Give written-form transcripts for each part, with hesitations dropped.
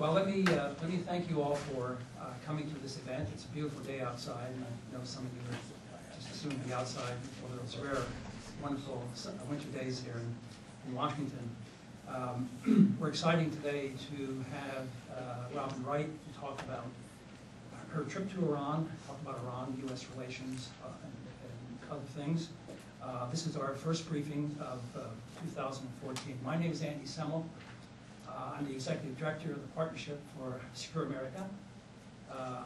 Well, let me thank you all for coming to this event. It's a beautiful day outside, and I know some of you are just assumed to be outside for those rare, wonderful winter days here in Washington. We're excited today to have Robin Wright to talk about her trip to Iran, talk about Iran, U.S. relations, and other things. This is our first briefing of 2014. My name is Andy Semmel. I'm the Executive Director of the Partnership for Secure America,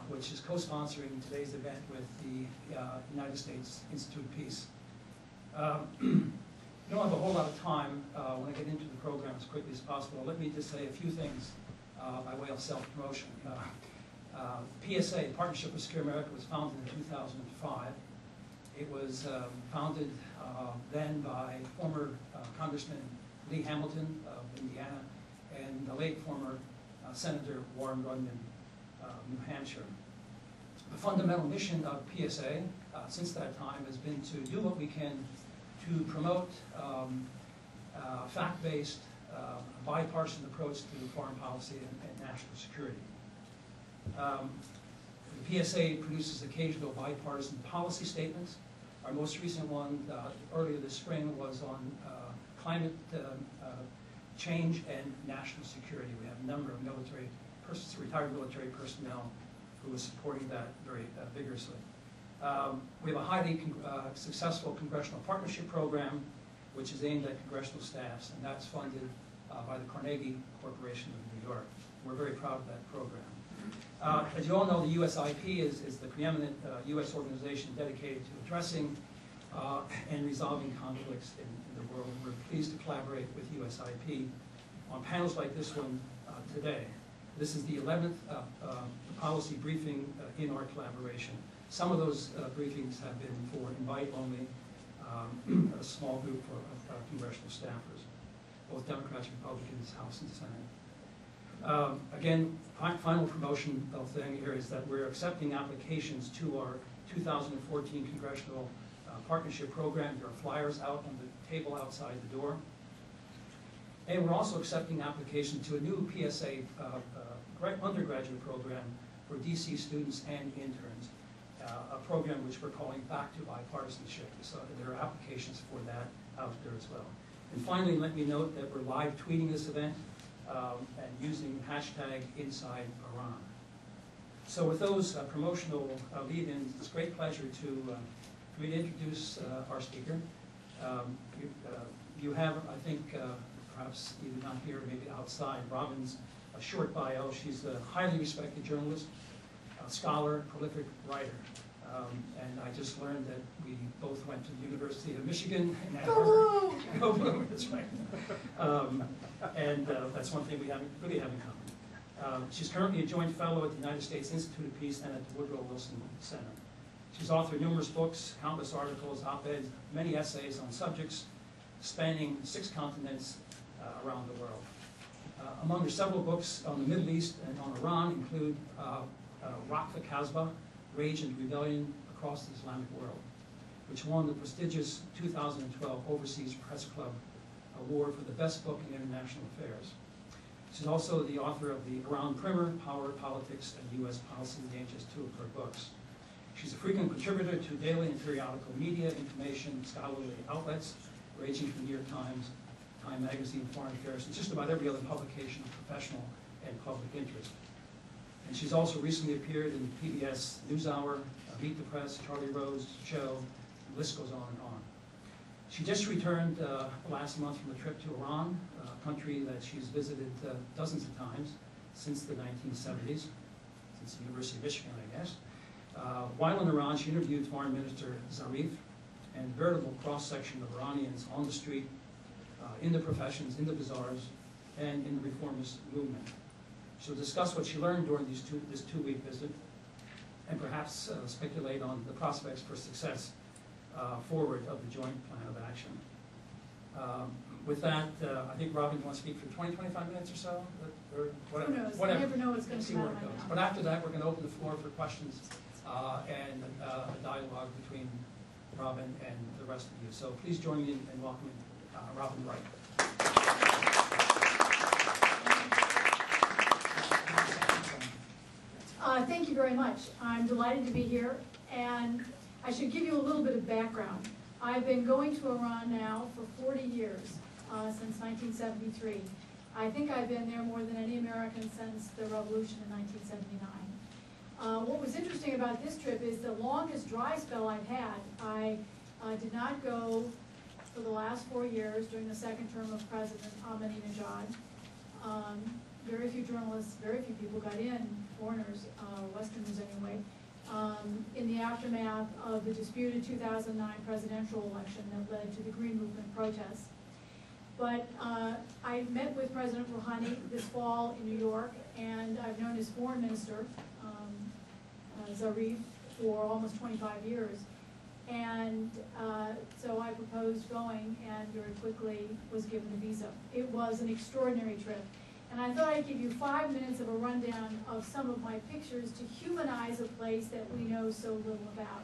which is co-sponsoring today's event with the United States Institute of Peace. We don't have a whole lot of time. I want to get into the program as quickly as possible. Let me just say a few things by way of self-promotion. PSA, Partnership for Secure America, was founded in 2005. It was founded then by former Congressman Lee Hamilton of Indiana and the late former Senator Warren Rudman of New Hampshire. The fundamental mission of PSA since that time has been to do what we can to promote fact-based, bipartisan approach to foreign policy and national security. The PSA produces occasional bipartisan policy statements. Our most recent one earlier this spring was on climate change and national security. We have a number of retired military personnel who are supporting that very vigorously. We have a highly successful congressional partnership program, which is aimed at congressional staffs, and that's funded by the Carnegie Corporation of New York. We're very proud of that program. As you all know, the USIP is the preeminent U.S. organization dedicated to addressing and resolving conflicts in the world. We're pleased to collaborate with USIP on panels like this one today. This is the 11th policy briefing in our collaboration. Some of those briefings have been for invite only, a small group of congressional staffers, both Democrats, Republicans, House and Senate. Again, final promotion thing here is that we're accepting applications to our 2014 Congressional Partnership Program. There are flyers out on the table outside the door. And we're also accepting applications to a new PSA undergraduate program for DC students and interns, a program which we're calling Back to Bipartisanship. So there are applications for that out there as well. And finally, let me note that we're live tweeting this event and using hashtag #InsideIran. So with those promotional lead-ins, it's a great pleasure to introduce our speaker. You have, I think, perhaps either not here or maybe outside, Robin's short bio. She's a highly respected journalist, scholar, prolific writer. And I just learned that we both went to the University of Michigan in Ann Arbor. Go Blue! That's right. And that's one thing we really have in common. She's currently a joint fellow at the United States Institute of Peace and at the Woodrow Wilson Center. She's authored numerous books, countless articles, op-eds, many essays on subjects spanning 6 continents around the world. Among her several books on the Middle East and on Iran include Rock the Kasbah, Rage and Rebellion Across the Islamic World, which won the prestigious 2012 Overseas Press Club Award for the best book in international affairs. She's also the author of the Iran Primer, Power, Politics, and U.S. Policy Dangers, 2 of her books. She's a frequent contributor to daily and periodical media, information, scholarly outlets, ranging from the New York Times, Time Magazine, Foreign Affairs, and just about every other publication of professional and public interest. And she's also recently appeared in PBS NewsHour, Meet the Press, Charlie Rose Show, the list goes on and on. She just returned last month from a trip to Iran, a country that she's visited dozens of times since the 1970s, since the University of Michigan, I guess. While in Iran, she interviewed Foreign Minister Zarif and a veritable cross-section of Iranians on the street, in the professions, in the bazaars, and in the reformist movement. She'll discuss what she learned during this 2-week visit and perhaps speculate on the prospects for success forward of the joint plan of action. With that, I think Robin, you want to speak for 20, 25 minutes or so? Or whatever. Who knows? Whatever. You never know what's going to come out of my mouth. But after that, we're going to open the floor for questions and a dialogue between Robin and the rest of you. So please join me in welcoming Robin Wright. much. I'm delighted to be here, and I should give you a little bit of background. I've been going to Iran now for 40 years, since 1973. I think I've been there more than any American since the revolution in 1979. What was interesting about this trip is the longest dry spell I've had. I did not go for the last 4 years during the second term of President Ahmadinejad. Very few journalists, very few people got in, foreigners, Westerners anyway, in the aftermath of the disputed 2009 presidential election that led to the Green Movement protests. But I met with President Rouhani this fall in New York, and I've known his foreign minister, Zarif, for almost 25 years. And so I proposed going, and very quickly was given a visa. It was an extraordinary trip. And I thought I'd give you 5 minutes of a rundown of some of my pictures to humanize a place that we know so little about.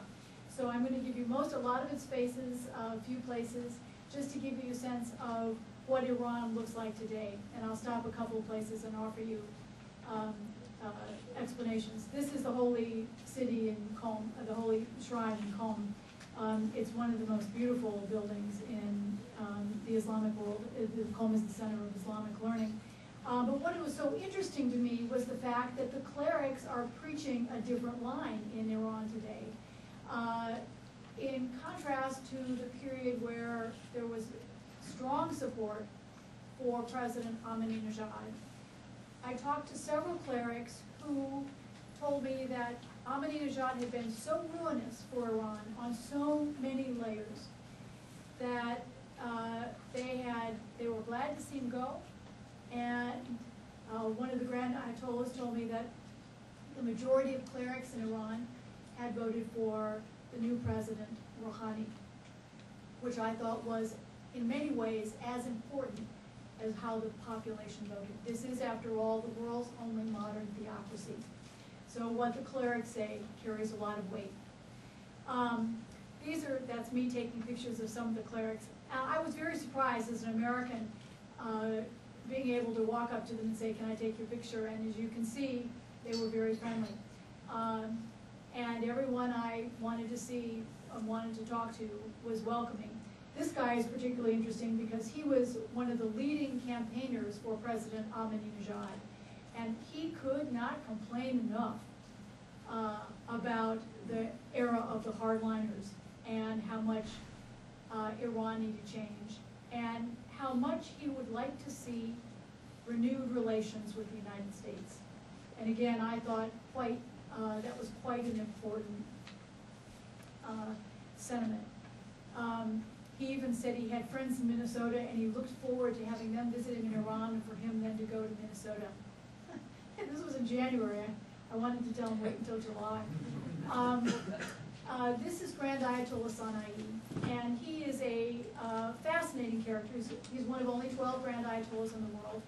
So I'm going to give you a lot of its faces, a few places, just to give you a sense of what Iran looks like today. And I'll stop a couple of places and offer you explanations. This is the holy city in Qom, the holy shrine in Qom. It's one of the most beautiful buildings in the Islamic world. Qom is the center of Islamic learning. But what was so interesting to me was the fact that the clerics are preaching a different line in Iran today. In contrast to the period where there was strong support for President Ahmadinejad, I talked to several clerics who told me that Ahmadinejad had been so ruinous for Iran on so many layers that they were glad to see him go. And one of the Grand Ayatollahs told me that the majority of clerics in Iran had voted for the new president, Rouhani, which I thought was in many ways as important as how the population voted. This is, after all, the world's only modern theocracy. So what the clerics say carries a lot of weight. That's me taking pictures of some of the clerics. I was very surprised as an American being able to walk up to them and say, "Can I take your picture?" And as you can see, they were very friendly. And everyone I wanted to see, wanted to talk to, was welcoming. This guy is particularly interesting because he was one of the leading campaigners for President Ahmadinejad. And he could not complain enough about the era of the hardliners and how much Iran needed change, and how much he would like to see renewed relations with the United States. And again, I thought that was quite an important sentiment. He even said he had friends in Minnesota, and he looked forward to having them visit him in Iran and for him then to go to Minnesota. And this was in January. I wanted to tell him wait until July. This is Grand Ayatollah Sana'i, and he is a fascinating character. He's one of only 12 Grand Ayatollahs in the world,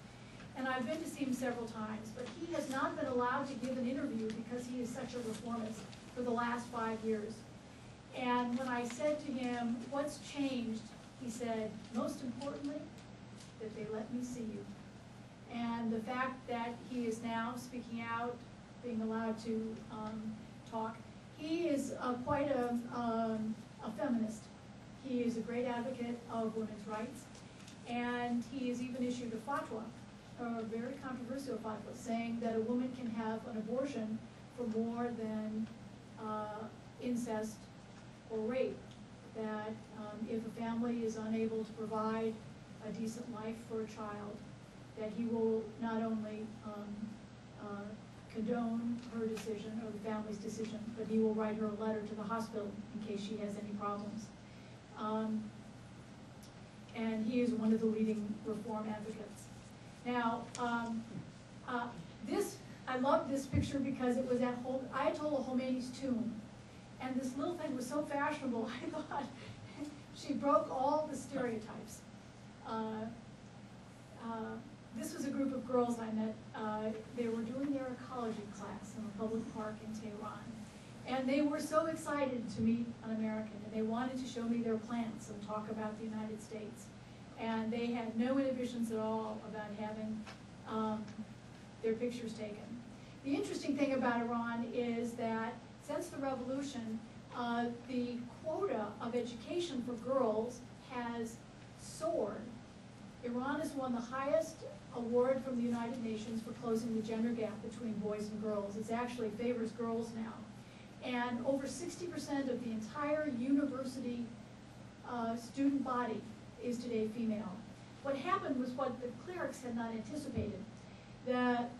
and I've been to see him several times, but he has not been allowed to give an interview because he is such a reformist for the last 5 years. And when I said to him, "What's changed?" he said, "Most importantly, that they let me see you." And the fact that he is now speaking out, being allowed to talk. He is quite a feminist. He is a great advocate of women's rights, and he has even issued a fatwa, a very controversial fatwa, saying that a woman can have an abortion for more than incest or rape. That if a family is unable to provide a decent life for a child, that he will not only condone her decision or the family's decision, but he will write her a letter to the hospital in case she has any problems. And he is one of the leading reform advocates. Now, I love this picture because it was at Ayatollah Khomeini's tomb. And this little thing was so fashionable, I thought she broke all the stereotypes. This was a group of girls I met. They were doing their ecology class in a public park in Tehran. And they were so excited to meet an American, and they wanted to show me their plants and talk about the United States. And they had no inhibitions at all about having their pictures taken. The interesting thing about Iran is that since the revolution, the quota of education for girls has soared. Iran has won the highest award from the United Nations for closing the gender gap between boys and girls. It actually favors girls now. And over 60% of the entire university student body is today female. What happened was what the clerics had not anticipated, that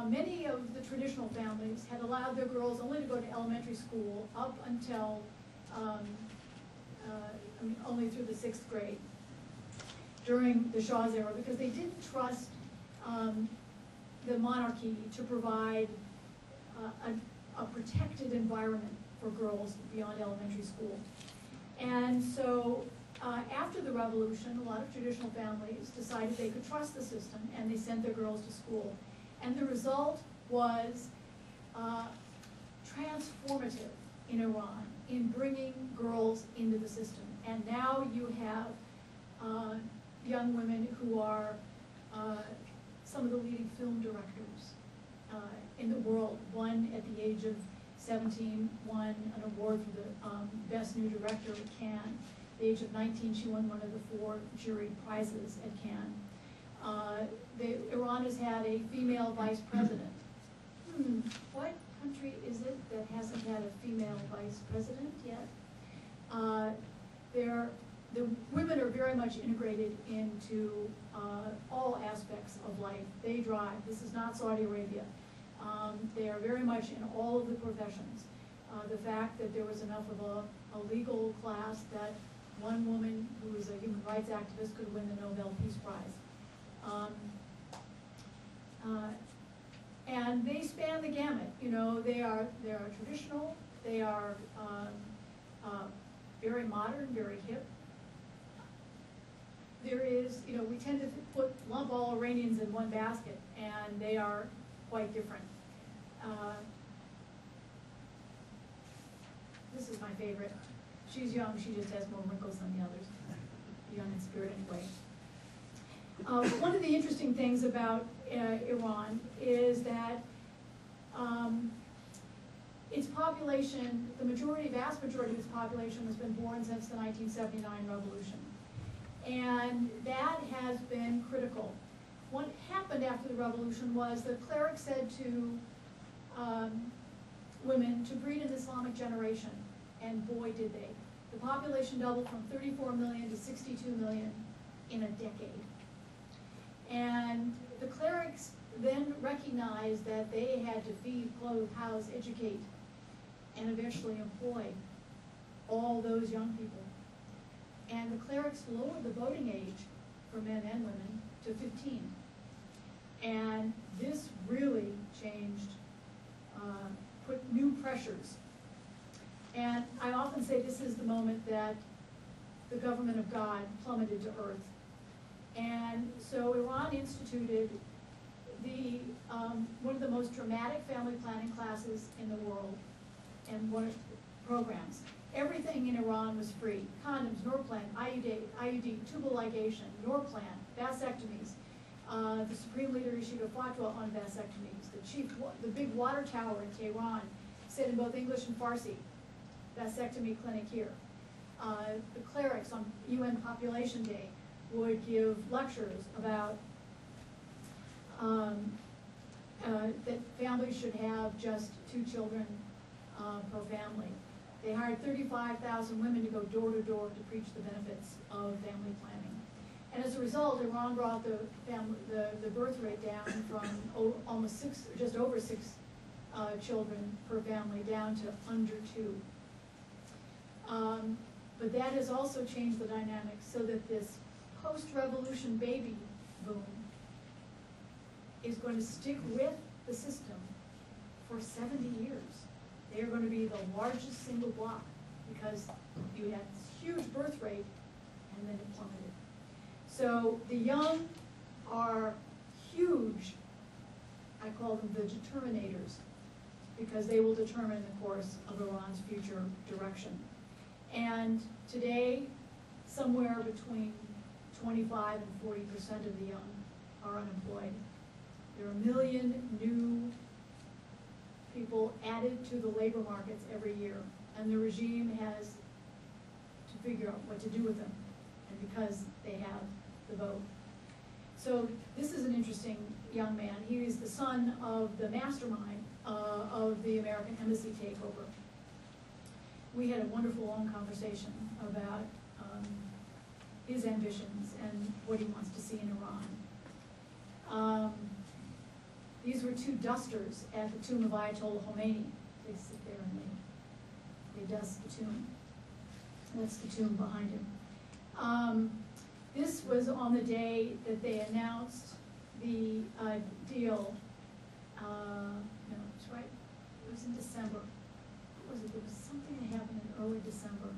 many of the traditional families had allowed their girls only to go to elementary school up until only through the 6th grade during the Shah's era, because they didn't trust the monarchy to provide a protected environment for girls beyond elementary school. And so after the revolution, a lot of traditional families decided they could trust the system, and they sent their girls to school. And the result was transformative in Iran in bringing girls into the system. And now you have young women who are some of the leading film directors in the world. One at the age of 17 won an award for the Best New Director at Cannes. At the age of 19, she won one of the 4 jury prizes at Cannes. Iran has had a female vice president. What country is it that hasn't had a female vice president yet? The women are very much integrated into all aspects of life. They drive. This is not Saudi Arabia. They are very much in all of the professions. The fact that there was enough of a legal class that one woman who was a human rights activist could win the Nobel Peace Prize. And they span the gamut. You know, they are traditional. They are very modern, very hip. There is, you know, we tend to lump all Iranians in one basket, and they are quite different. This is my favorite. She's young. She just has more wrinkles than the others. Young in spirit, anyway. One of the interesting things about Iran is that its population, the vast majority of its population has been born since the 1979 revolution. And that has been critical. What happened after the revolution was the clerics said to women to breed an Islamic generation, and boy did they. The population doubled from 34 million to 62 million in a decade. And the clerics then recognized that they had to feed, clothe, house, educate, and eventually employ all those young people. And the clerics lowered the voting age for men and women to 15. And this really changed, put new pressures. And I often say this is the moment that the government of God plummeted to earth. And so Iran instituted one of the most dramatic family planning classes in the world, and one of the programs. Everything in Iran was free. Condoms, Norplan, IUD, tubal ligation, Norplan, vasectomies. The Supreme Leader issued a fatwa on vasectomies. The big water tower in Tehran said in both English and Farsi, vasectomy clinic here. The clerics on UN Population Day would give lectures about that families should have just 2 children per family. They hired 35,000 women to go door to door to preach the benefits of family planning. And as a result, Iran brought the birth rate down from almost 6, just over 6 children per family down to under 2. But that has also changed the dynamics so that this post-revolution baby boom is going to stick with the system for 70 years. They are going to be the largest single block because you had this huge birth rate and then it plummeted. So the young are huge. I call them the determinators because they will determine the course of Iran's future direction. And today, somewhere between 25 and 40% of the young are unemployed. There are 1 million new people added to the labor markets every year, and the regime has to figure out what to do with them, and because they have the vote. So this is an interesting young man. He is the son of the mastermind of the American embassy takeover. We had a wonderful long conversation about his ambitions and what he wants to see in Iran. These were 2 dusters at the tomb of Ayatollah Khomeini. They sit there and they dust the tomb. That's the tomb behind him. This was on the day that they announced the deal. No, it's right. It was in December. What was it? There was something that happened in early December.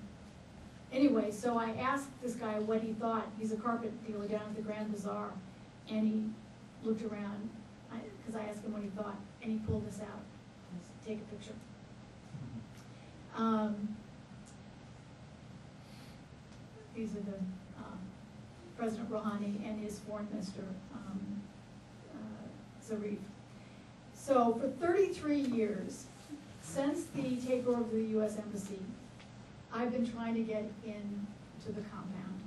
Anyway, so I asked this guy what he thought. He's a carpet dealer down at the Grand Bazaar. And he looked around, because I asked him what he thought, and he pulled this out. I said, take a picture. These are the President Rouhani and his foreign minister, Zarif. So for 33 years, since the takeover of the U.S. Embassy, I've been trying to get into the compound.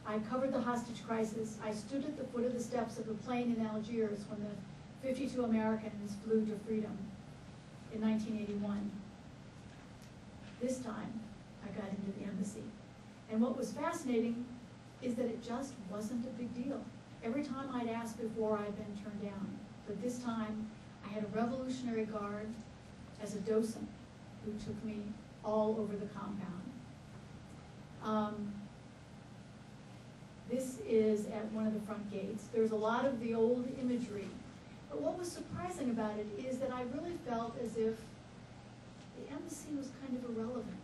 I covered the hostage crisis. I stood at the foot of the steps of a plane in Algiers when the 52 Americans flew to freedom in 1981. This time, I got into the embassy. And what was fascinating is that it just wasn't a big deal. Every time I'd asked before, I'd been turned down. But this time, I had a Revolutionary Guard as a docent who took me all over the compound. This is at one of the front gates. There's a lot of the old imagery. But what was surprising about it is that I really felt as if the embassy was kind of irrelevant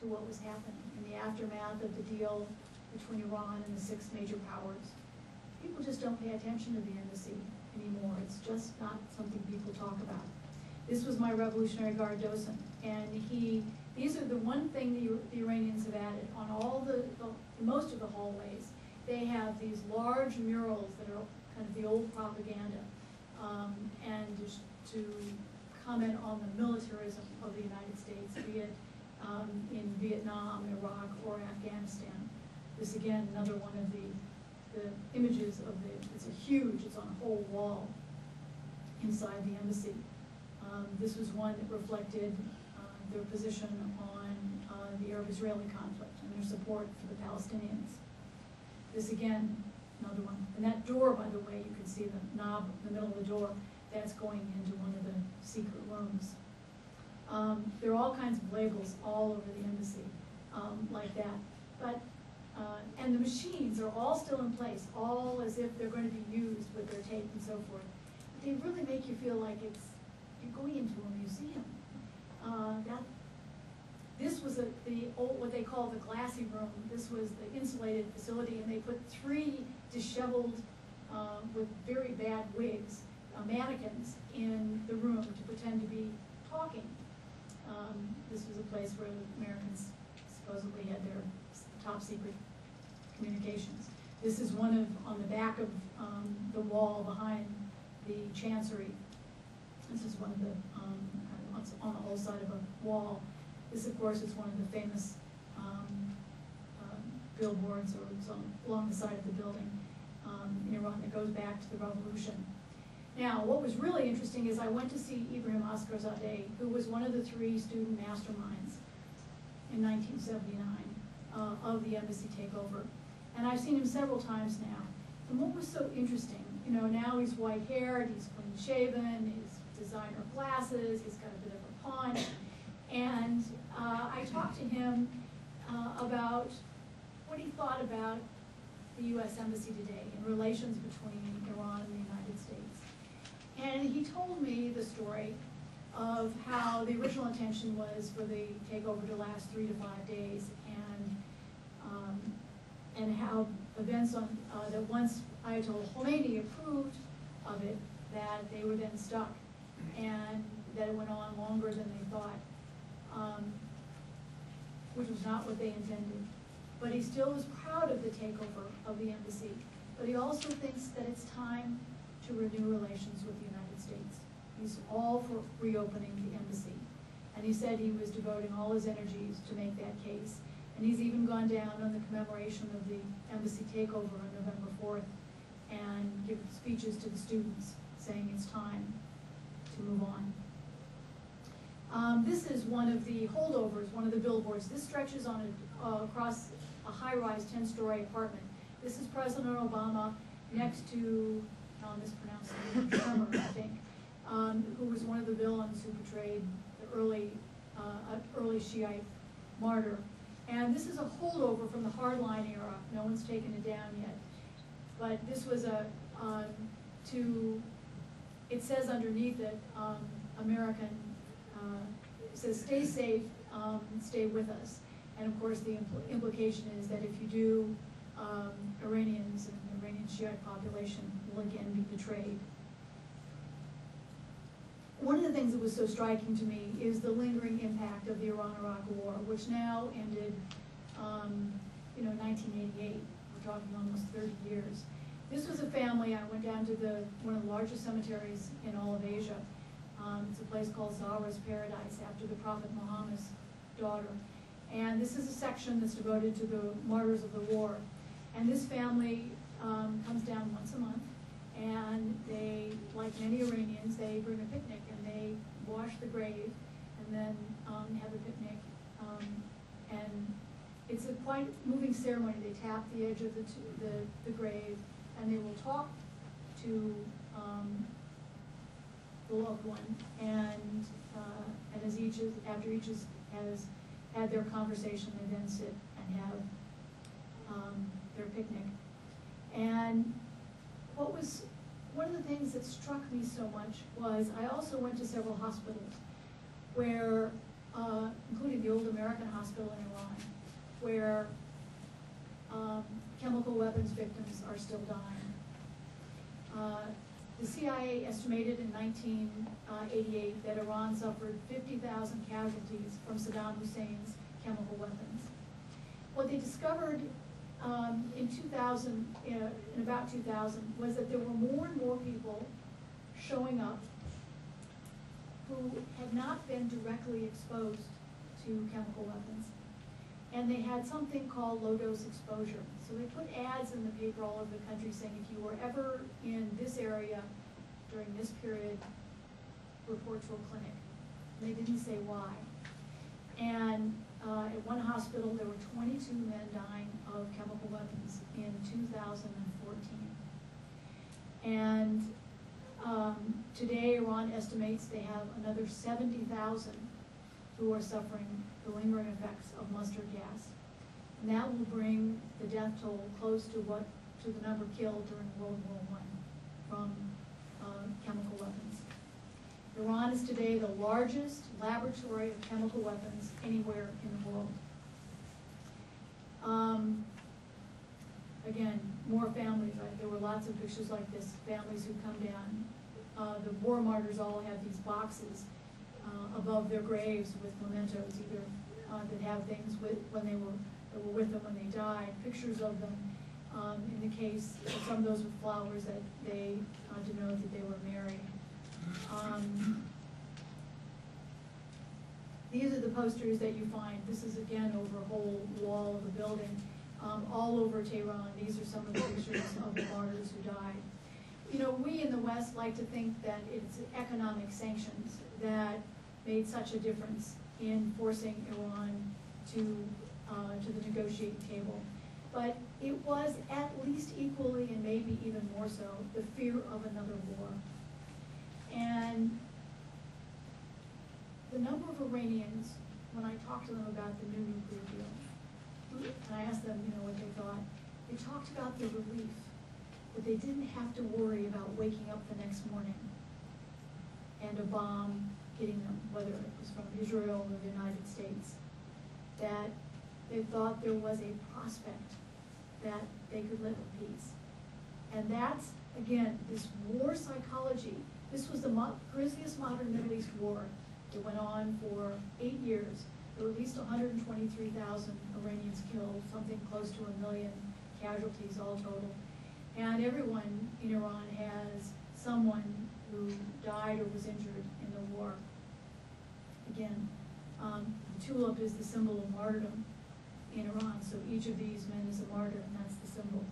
to what was happening in the aftermath of the deal between Iran and the 6 major powers. People just don't pay attention to the embassy anymore. It's just not something people talk about. This was my Revolutionary Guard docent, and these are the one thing the Iranians have added on all most of the hallways. They have these large murals that are kind of the old propaganda, and to comment on the militarism of the United States, be it in Vietnam, Iraq, or Afghanistan. This again, another one of the images of it's on a whole wall inside the embassy. This was one that reflected their position on the Arab-Israeli conflict and their support for the Palestinians. This again, another one. And that door, by the way, you can see the knob in the middle of the door, that's going into one of the secret rooms. There are all kinds of labels all over the embassy like that. But and the machines are all still in place, all as if they're going to be used with their tape and so forth. But they really make you feel like you're going into a museum. This was what they call the glassy room. This was the insulated facility, and they put 3 disheveled, with very bad wigs, mannequins in the room to pretend to be talking. This was a place where the Americans supposedly had their top secret communications. This is on the back of the wall behind the chancery. This is one of the, on the whole side of a wall. This, of course, is one of the famous billboards, or it's along the side of the building in Iran that goes back to the revolution. Now, what was really interesting is I went to see Ibrahim Askarzadeh, who was one of the 3 student masterminds in 1979 of the embassy takeover. And I've seen him several times now. And what was so interesting, now he's white-haired, he's clean-shaven, he's designer glasses, he's got a bit of a paunch. And I talked to him about what he thought about the U.S. Embassy today and relations between Iran and the United States. And he told me the story of how the original intention was for the takeover to last 3 to 5 days, and how events that once Ayatollah Khomeini approved of it, that they were then stuck, and that it went on longer than they thought, which was not what they intended. But he still is proud of the takeover of the embassy. But he also thinks that it's time to renew relations with the United States. He's all for reopening the embassy. And he said he was devoting all his energies to make that case. And he's even gone down on the commemoration of the embassy takeover on November 4th and give speeches to the students saying it's time to move on. This is one of the holdovers, one of the billboards. This stretches on across a high-rise 10-story apartment. This is President Obama next to, I'll mispronounce his name, Shermer, I think, who was one of the villains who portrayed the early Shiite martyr. And this is a holdover from the hardline era. No one's taken it down yet. But this was it says underneath it, American, it says stay safe, stay with us. And of course the implication is that if you do, Iranians and the Iranian Shiite population will again be betrayed. One of the things that was so striking to me is the lingering impact of the Iran-Iraq War, which now ended, 1988. We're talking almost 30 years. This was a family. I went down to one of the largest cemeteries in all of Asia. It's a place called Zahra's Paradise, after the Prophet Muhammad's daughter. And this is a section that's devoted to the martyrs of the war. And this family comes down once a month, and they, like many Iranians, they bring a picnic and they wash the grave and then have a picnic. And it's a quite moving ceremony. They tap the edge of the grave, and they will talk to the loved one. And after each has had their conversation, they then sit and have their picnic. And one of the things that struck me so much was I also went to several hospitals where, including the old American hospital in Iran, where chemical weapons victims are still dying. The CIA estimated in 1988 that Iran suffered 50,000 casualties from Saddam Hussein's chemical weapons. What they discovered in about 2000, was that there were more and more people showing up who had not been directly exposed to chemical weapons. And they had something called low-dose exposure. So they put ads in the paper all over the country saying, if you were ever in this area during this period, report to a clinic. And they didn't say why. And at one hospital, there were 22 men dying of chemical weapons in 2014. And today, Iran estimates they have another 70,000 who are suffering the lingering effects of mustard gas. And that will bring the death toll close to the number killed during World War I from chemical weapons. Iran is today the largest laboratory of chemical weapons anywhere in the world. Again, more families. There were lots of pictures like this, families who come down. The war martyrs all have these boxes above their graves with mementos, either that have things that were with them when they died, pictures of them. In the case of some of those with flowers, that they denote that they were married. These are the posters that you find. This is again over a whole wall of the building, all over Tehran. These are some of the pictures of the martyrs who died. You know, we in the West like to think that it's economic sanctions that made such a difference in forcing Iran to the negotiating table. But it was at least equally, and maybe even more so, the fear of another war. And the number of Iranians, when I talked to them about the new nuclear deal, and I asked them, what they thought, they talked about the relief that they didn't have to worry about waking up the next morning and a bomb hitting them, whether it was from Israel or the United States, that they thought there was a prospect that they could live in peace. And that's, again, this war psychology. This was the grisliest modern Middle East war. It went on for 8 years. There were at least 123,000 Iranians killed, something close to 1 million casualties all total. And everyone in Iran has someone who died or was injured in the war. Again, the tulip is the symbol of martyrdom in Iran, so each of these men is a martyr, and that's the symbol.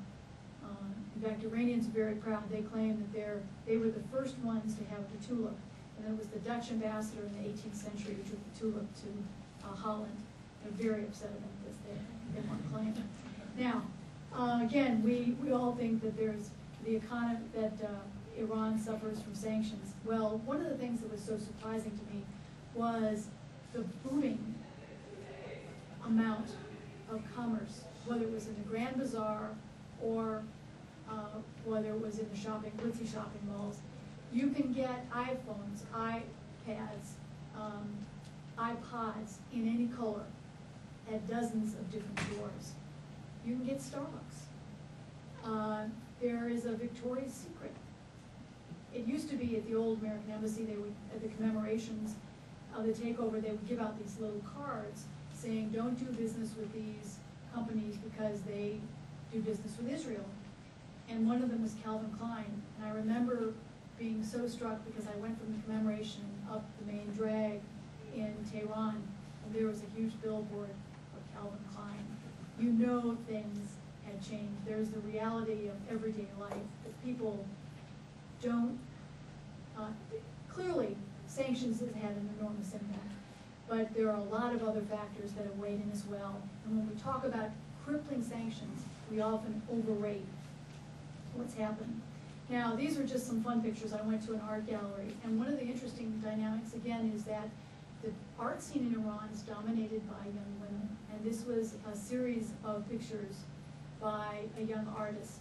In fact, Iranians are very proud. They claim that they were the first ones to have the tulip, and it was the Dutch ambassador in the 18th century who took the tulip to Holland. They're very upset about this. They want to claim it. Now, again, we all think that there's the economy, that Iran suffers from sanctions. Well, one of the things that was so surprising to me was the booming amount of commerce, whether it was in the Grand Bazaar or whether it was in the glitzy shopping malls. You can get iPhones, iPads, iPods in any color at dozens of different stores. You can get Starbucks. There is a Victoria's Secret. It used to be at the old American Embassy, they would, at the commemorations of the takeover, they would give out these little cards saying, don't do business with these companies because they do business with Israel. And one of them was Calvin Klein. And I remember being so struck because I went from the commemoration up the main drag in Tehran, and there was a huge billboard of Calvin Klein. You know things had changed. There's the reality of everyday life that people don't, clearly sanctions has had an enormous impact, but there are a lot of other factors that have weighed in as well. And when we talk about crippling sanctions, we often overrate what's happened. Now, these are just some fun pictures. I went to an art gallery, and one of the interesting dynamics, again, is that the art scene in Iran is dominated by young women, and this was a series of pictures by a young artist.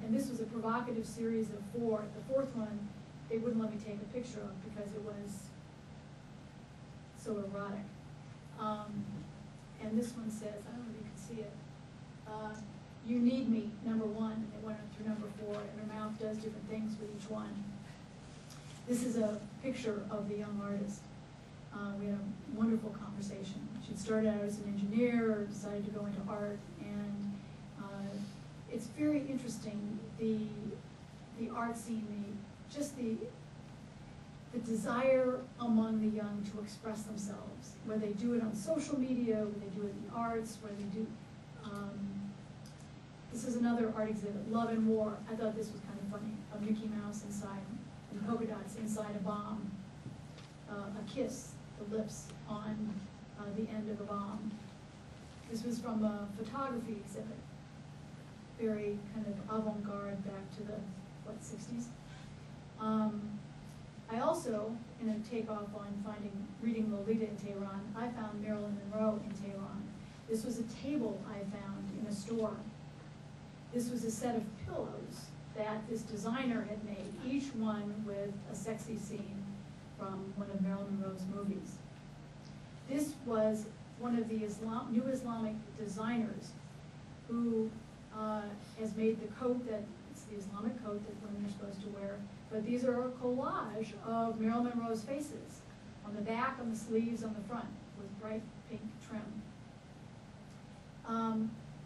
And this was a provocative series of 4. The 4th one, they wouldn't let me take a picture of because it was so erotic. And this one says, I don't know if you can see it, you need me, number 1, and they went up through number 4, and her mouth does different things with each one. This is a picture of the young artist. We had a wonderful conversation. She'd started out as an engineer, decided to go into art, and it's very interesting, the art scene, the desire among the young to express themselves, whether they do it on social media, whether they do it in the arts, whether they do, this is another art exhibit, Love and War. I thought this was kind of funny, a Mickey Mouse inside, and polka dots inside a bomb, a kiss, the lips on the end of a bomb. This was from a photography exhibit, very kind of avant-garde back to the, 60s. I also, in a takeoff on reading Lolita in Tehran, I found Marilyn Monroe in Tehran. This was a table I found in a store. This was a set of pillows that this designer had made, each one with a sexy scene from one of Marilyn Monroe's movies. This was one of the new Islamic designers who has made the coat that, it's the Islamic coat that women are supposed to wear, but these are a collage of Marilyn Monroe's faces on the back, on the sleeves, on the front, with bright pink trim.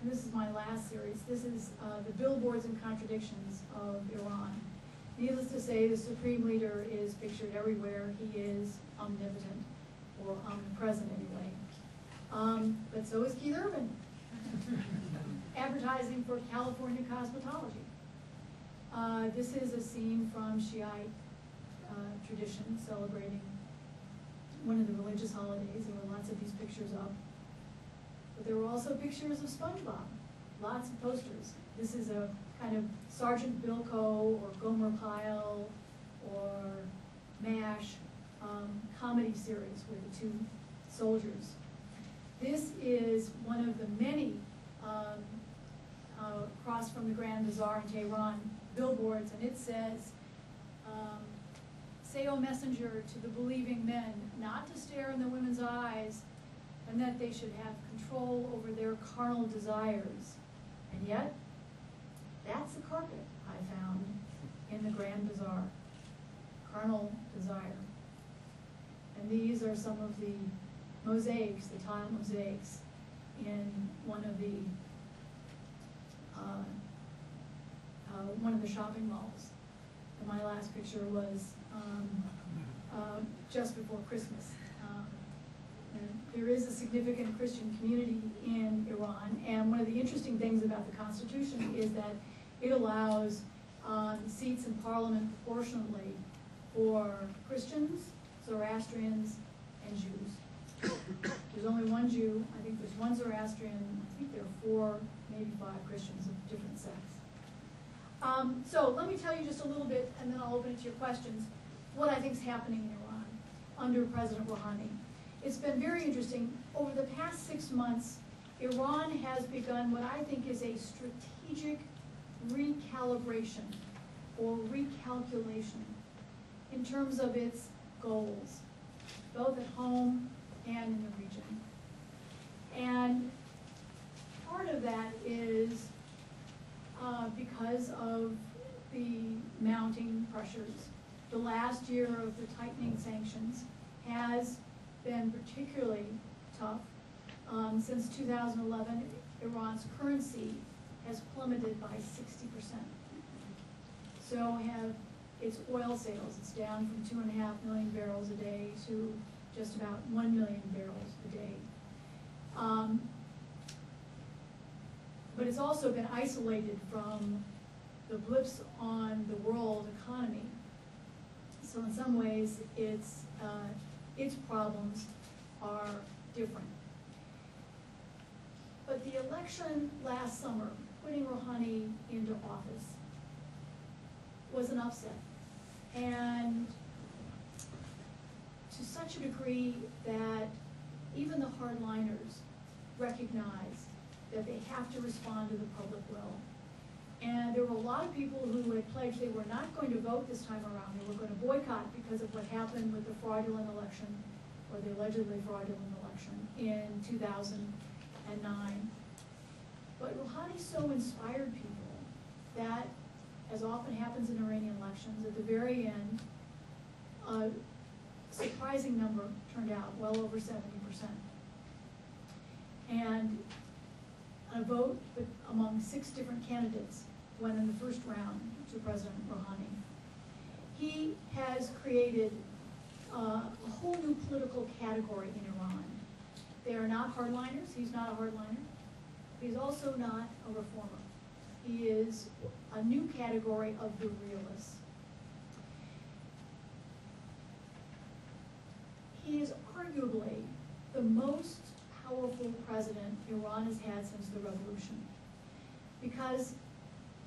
And this is my last series. This is the billboards and contradictions of Iran. Needless to say, the supreme leader is pictured everywhere. He is omnipotent, or omnipresent anyway. But so is Keith Urban, advertising for California cosmetology. This is a scene from Shiite tradition celebrating one of the religious holidays. There were lots of these pictures up. But there were also pictures of SpongeBob, lots of posters. This is a kind of Sergeant Bilko or Gomer Pyle or MASH comedy series with the 2 soldiers. This is one of the many across from the Grand Bazaar in Tehran billboards, and it says, say, O messenger, to the believing men, not to stare in the women's eyes, and that they should have control over their carnal desires. And yet, that's the carpet I found in the Grand Bazaar, carnal desire. And these are some of the mosaics, the tile mosaics, in one of the shopping malls. And my last picture was just before Christmas. And there is a significant Christian community in Iran, and one of the interesting things about the Constitution is that it allows seats in parliament proportionally for Christians, Zoroastrians, and Jews. There's only one Jew, I think there's one Zoroastrian, I think there are 4, maybe 5 Christians of different sects. So let me tell you just a little bit, and then I'll open it to your questions, what I think is happening in Iran under President Rouhani. It's been very interesting. Over the past 6 months, Iran has begun what I think is a strategic recalibration or recalculation in terms of its goals, both at home and in the region. And part of that is because of the mounting pressures. The last year of the tightening sanctions has been particularly tough. Since 2011, Iran's currency has plummeted by 60%. So have its oil sales. It's down from 2.5 million barrels a day to just about 1 million barrels a day. But it's also been isolated from the blips on the world economy. So in some ways, its problems are different. But the election last summer, putting Rouhani into office, was an upset. And to such a degree that even the hardliners recognize that they have to respond to the public will. And there were a lot of people who had pledged they were not going to vote this time around. They were going to boycott because of what happened with the fraudulent election, or the allegedly fraudulent election, in 2009. But Rouhani so inspired people that, as often happens in Iranian elections, at the very end, a surprising number turned out, well over 70%. And a vote among 6 different candidates went in the first round to President Rouhani. He has created a whole new political category in Iran. They are not hardliners. He's not a hardliner. He's also not a reformer. He is a new category of the realists. He is arguably the most powerful president Iran has had since the revolution, because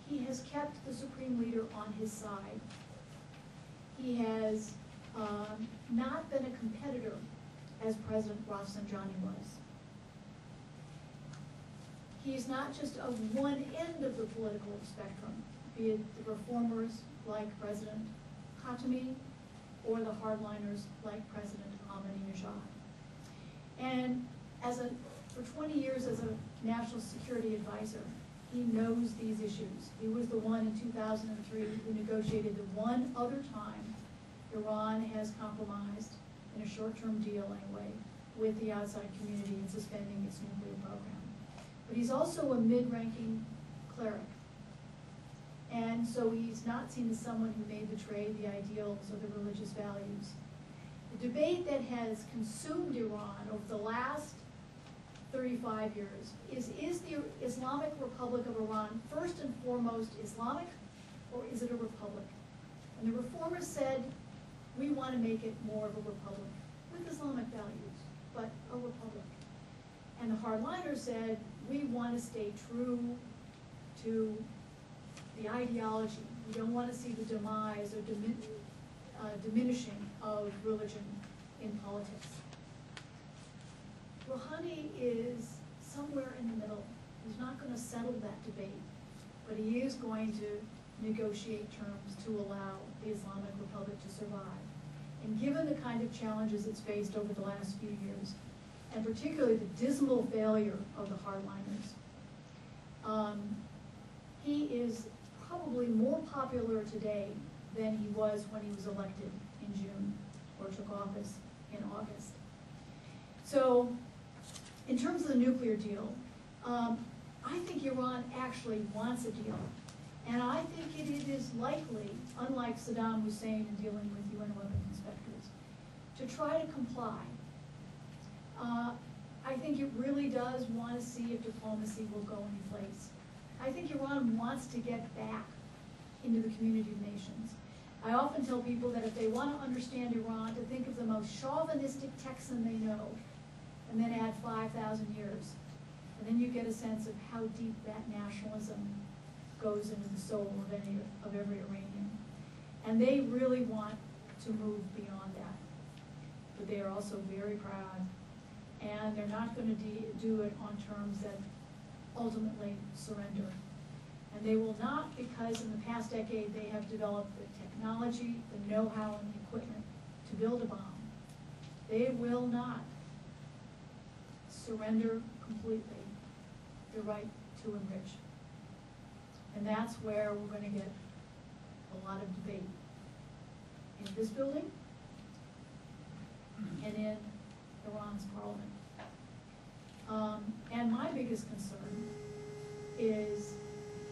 he has kept the supreme leader on his side. He has not been a competitor as President Rafsanjani was. He's not just of one end of the political spectrum, be it the reformers like President Khatami or the hardliners like President Ahmadinejad. And for 20 years as a national security advisor, he knows these issues. He was the one in 2003 who negotiated the one other time Iran has compromised, in a short-term deal anyway, with the outside community in suspending its nuclear program. But he's also a mid-ranking cleric. And so he's not seen as someone who may betray the ideals or the religious values. The debate that has consumed Iran over the last 35 years is the Islamic Republic of Iran first and foremost Islamic, or is it a republic? And the reformers said, we want to make it more of a republic with Islamic values, but a republic. And the hardliners said, we want to stay true to the ideology. We don't want to see the demise or diminishing of religion in politics. Rouhani is somewhere in the middle. He's not going to settle that debate, but he is going to negotiate terms to allow the Islamic Republic to survive. And given the kind of challenges it's faced over the last few years, and particularly the dismal failure of the hardliners, he is probably more popular today than he was when he was elected in June or took office in August. So, in terms of the nuclear deal, I think Iran actually wants a deal. And I think it is likely, unlike Saddam Hussein in dealing with UN weapons inspectors, to try to comply. I think it really does want to see if diplomacy will go any place. I think Iran wants to get back into the community of nations. I often tell people that if they want to understand Iran, to think of the most chauvinistic Texan they know, and then add 5,000 years. And then you get a sense of how deep that nationalism goes into the soul of every Iranian. And they really want to move beyond that. But they are also very proud. And they're not going to do it on terms that ultimately surrender. And they will not, because in the past decade they have developed the technology, the know-how, and the equipment to build a bomb. They will not surrender completely the right to enrich. And that's where we're going to get a lot of debate in this building and in Iran's parliament. And my biggest concern is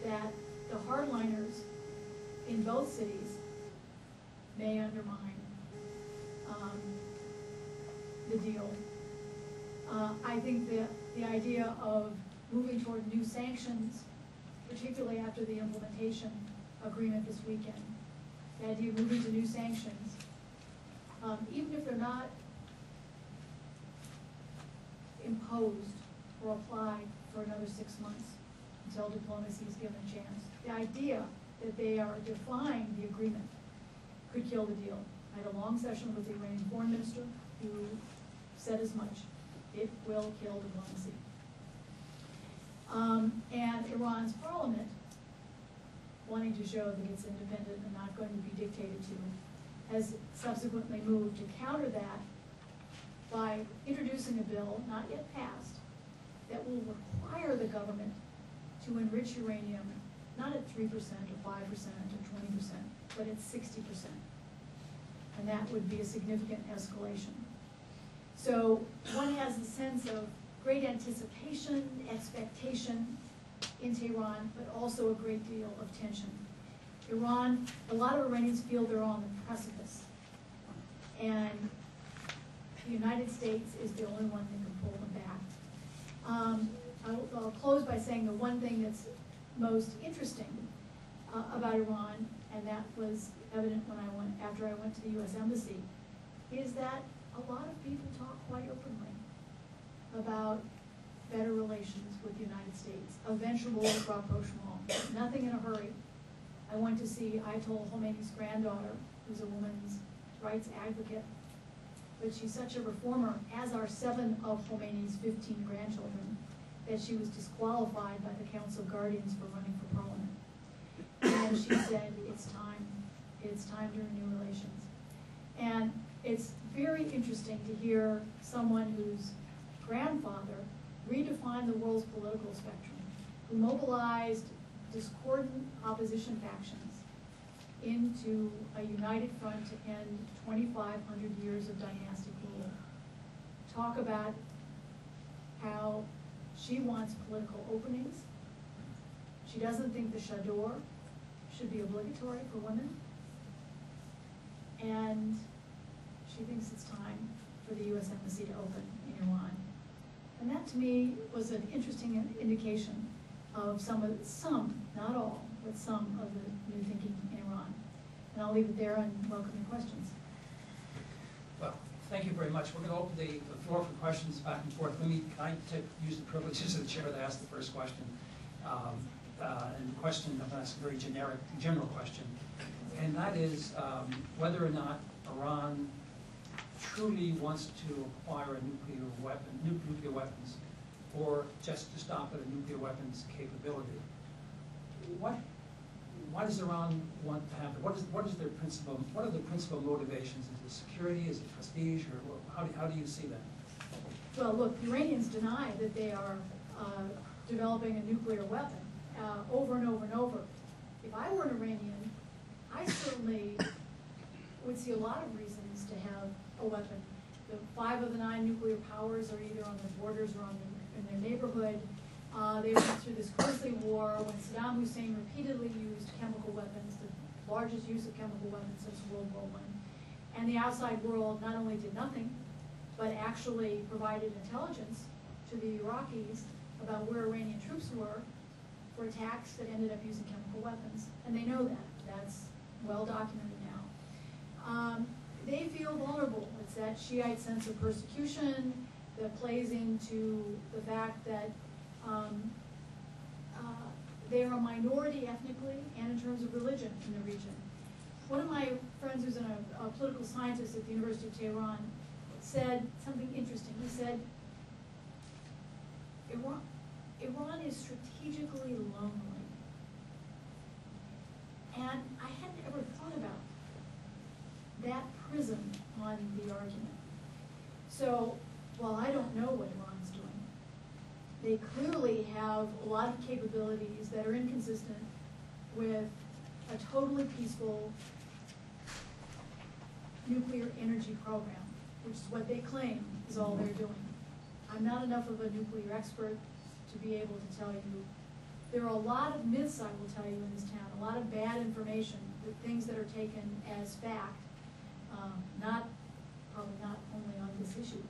that the hardliners in both cities may undermine the deal. I think the idea of moving toward new sanctions, particularly after the implementation agreement this weekend, the idea of moving to new sanctions, even if they're not imposed or applied for another 6 months until diplomacy is given a chance. The idea that they are defying the agreement could kill the deal. I had a long session with the Iranian foreign minister who said as much. It will kill diplomacy. And Iran's parliament, wanting to show that it's independent and not going to be dictated to, has subsequently moved to counter that by introducing a bill, not yet passed, that will require the government to enrich uranium, not at 3% or 5% or 20%, but at 60%. And that would be a significant escalation. So one has a sense of great anticipation, expectation in Tehran, but also a great deal of tension. Iran, a lot of Iranians feel they're on the precipice. And the United States is the only one that can pull them back. I'll close by saying the one thing that's most interesting about Iran, and that was evident after I went to the U.S. Embassy, is that a lot of people talk quite openly about better relations with the United States, eventual rapprochement, nothing in a hurry. I went to see Ayatollah Khomeini's granddaughter, who's a women's rights advocate, but she's such a reformer, as are 7 of Khomeini's 15 grandchildren, that she was disqualified by the Council of Guardians for running for parliament. And she said, it's time to renew relations. And it's very interesting to hear someone whose grandfather redefined the world's political spectrum, who mobilized discordant opposition factions into a united front to end 2,500 years of dynastic rule. Talk about how she wants political openings. She doesn't think the chador should be obligatory for women. And she thinks it's time for the U.S. Embassy to open in Iran. And that to me was an interesting indication of some, not all, but some of the new thinking in Iran. And I'll leave it there and welcome your questions. Well, thank you very much. We're going to open the floor for questions back and forth. Can I use the privileges of the chair to ask the first question? And the question, I'm going to ask a very general question. And that is whether or not Iran truly wants to acquire a nuclear weapons, or just to stop at a nuclear weapons capability. Why does Iran want to have it? What are the principal motivations? Is it security? Is it prestige? Or how do you see that? Well, look, the Iranians deny that they are developing a nuclear weapon over and over and over. If I were an Iranian, I certainly would see a lot of reasons to have a weapon. The 5 of the 9 nuclear powers are either on their borders or in their neighborhood. They went through this grisly war when Saddam Hussein repeatedly used chemical weapons. The largest use of chemical weapons since World War I. And the outside world not only did nothing, but actually provided intelligence to the Iraqis about where Iranian troops were for attacks that ended up using chemical weapons. And they know that. That's well documented now. They feel vulnerable. It's that Shiite sense of persecution that plays into the fact that they are a minority ethnically and in terms of religion in the region. One of my friends who's a political scientist at the University of Tehran said something interesting. He said, Iran is strategically lonely. And I hadn't ever thought about that prism on the argument. So while I don't know what Iran's doing, they clearly have a lot of capabilities that are inconsistent with a totally peaceful nuclear energy program, which is what they claim is all they're doing. I'm not enough of a nuclear expert to be able to tell you. There are a lot of myths, I will tell you, in this town, a lot of bad information, things that are taken as fact, probably not only on this issue.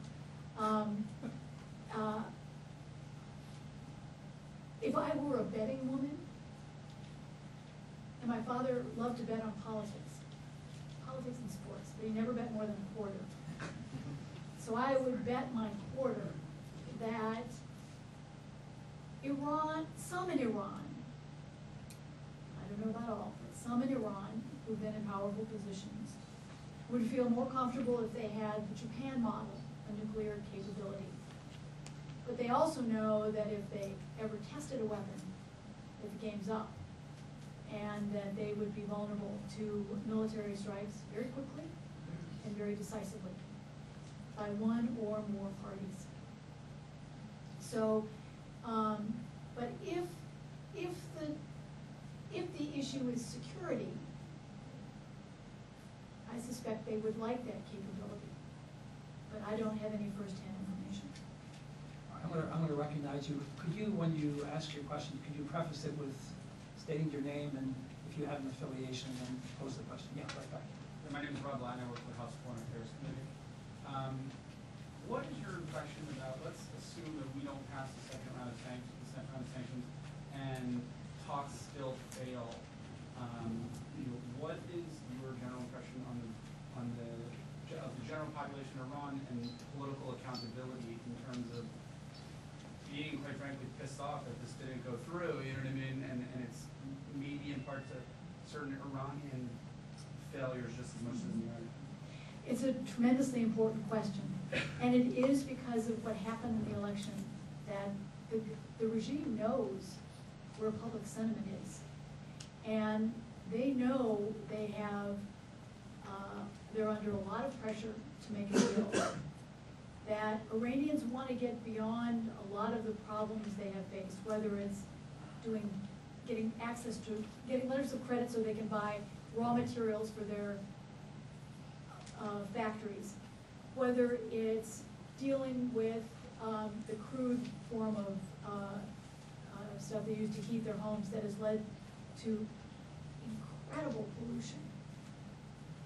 If I were a betting woman, and my father loved to bet on politics and sports, but he never bet more than a quarter. So I would bet my quarter that Iran, some in Iran, I don't know about all, but some in Iran who've been in powerful positions would feel more comfortable if they had the Japan model, a nuclear capability. But they also know that if they ever tested a weapon, that the game's up, and that they would be vulnerable to military strikes very quickly and very decisively by one or more parties. So, but if the issue is security, I suspect they would like that capability, but I don't have any first-hand information. I'm going to recognize you. Could you, when you ask your question, could you preface it with stating your name and if you have an affiliation, and then pose the question? Yeah, right back. Yeah, my name is Rob Line. I work for the House Foreign Affairs Committee. What is your impression about, let's assume that we don't pass the second round of sanctions, and talks still fail. What is your general impression on the general population of Iran and political accountability in terms of being, quite frankly, pissed off that this didn't go through, you know what I mean? And it's maybe in part to certain Iranian failures just as much as the other. It's a tremendously important question. And it is because of what happened in the election that the regime knows where public sentiment is. And they know they have, they're under a lot of pressure to make a deal. That Iranians want to get beyond a lot of the problems they have faced, whether it's getting access to, getting letters of credit so they can buy raw materials for their factories, whether it's dealing with the crude form of stuff they use to heat their homes that has led to incredible pollution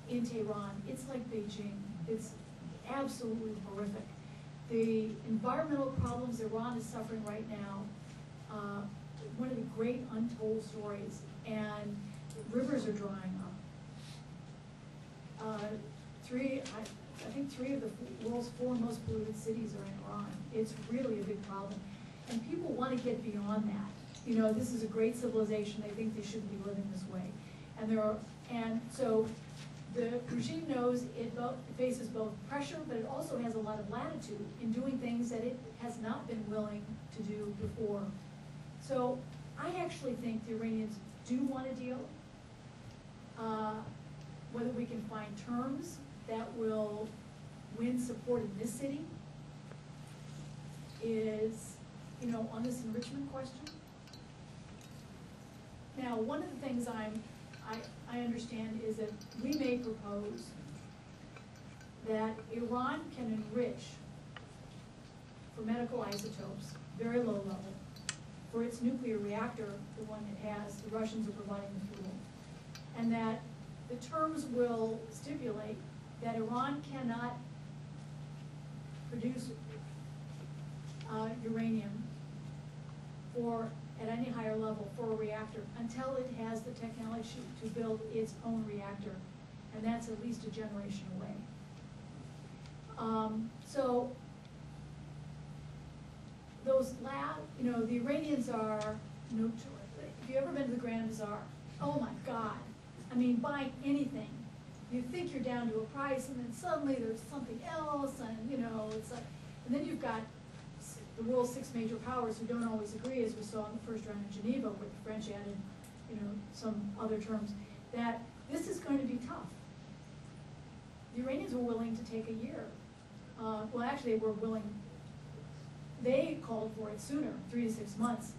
in Tehran. It's like Beijing. It's absolutely horrific. The environmental problems Iran is suffering right now, one of the great untold stories, and rivers are drying up. I think three of the world's 4 most polluted cities are in Iran. It's really a big problem. And people want to get beyond that. You know, this is a great civilization. They think they shouldn't be living this way. And so the regime knows it faces both pressure, but it also has a lot of latitude in doing things that it has not been willing to do before. So I actually think the Iranians do want a deal. Whether we can find terms that will win support in this city is, you know, on this enrichment question. Now, one of the things I understand is that we may propose that Iran can enrich for medical isotopes, very low level, for its nuclear reactor, the one it has. The Russians are providing the fuel. and that the terms will stipulate that Iran cannot produce uranium at any higher level for a reactor until it has the technology to build its own reactor, and that's at least a generation away. So those the Iranians are notorious. Have you ever been to the Grand Bazaar? Oh my God. I mean, buying anything, you think you're down to a price, and then suddenly there's something else, and it's like, and then you've got the world's 6 major powers who don't always agree, as we saw in the first round in Geneva, where the French added, some other terms, that this is going to be tough. The Iranians were willing to take a year. Well, actually, they were willing. They called for it sooner, 3 to 6 months.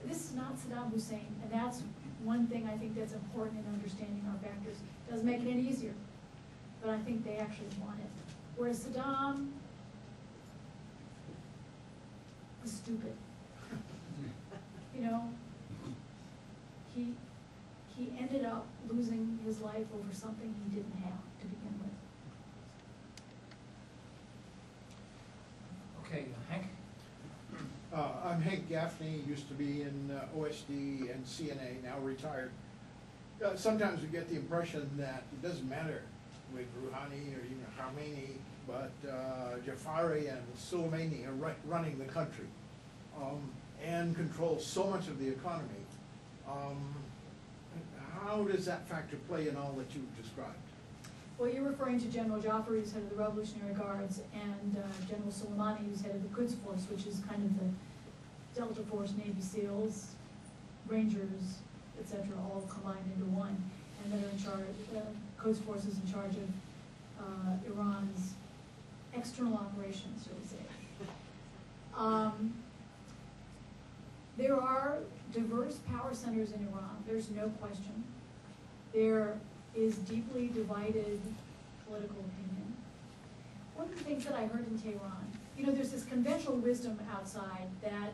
This is not Saddam Hussein, and that's one thing I think that's important in understanding our factors. Doesn't make it any easier, but I think they actually want it. Whereas Saddam was stupid. He ended up losing his life over something he didn't have to begin with. Okay, Hank? I'm Hank Gaffney, used to be in OSD and CNA, now retired. Sometimes we get the impression that it doesn't matter with Rouhani or even Khamenei, but Jafari and Soleimani are running the country and control so much of the economy. How does that factor play in all that you've described? Well, you're referring to General Jafari, who's head of the Revolutionary Guards, and General Soleimani, who's head of the Quds Force, which is kind of the Delta Force, Navy SEALs, Rangers, etc., all combined into one, and that are in charge. Quds Force is in charge of Iran's external operations, shall we say. There are diverse power centers in Iran. There's no question. There is deeply divided political opinion. One of the things that I heard in Tehran, there's this conventional wisdom outside that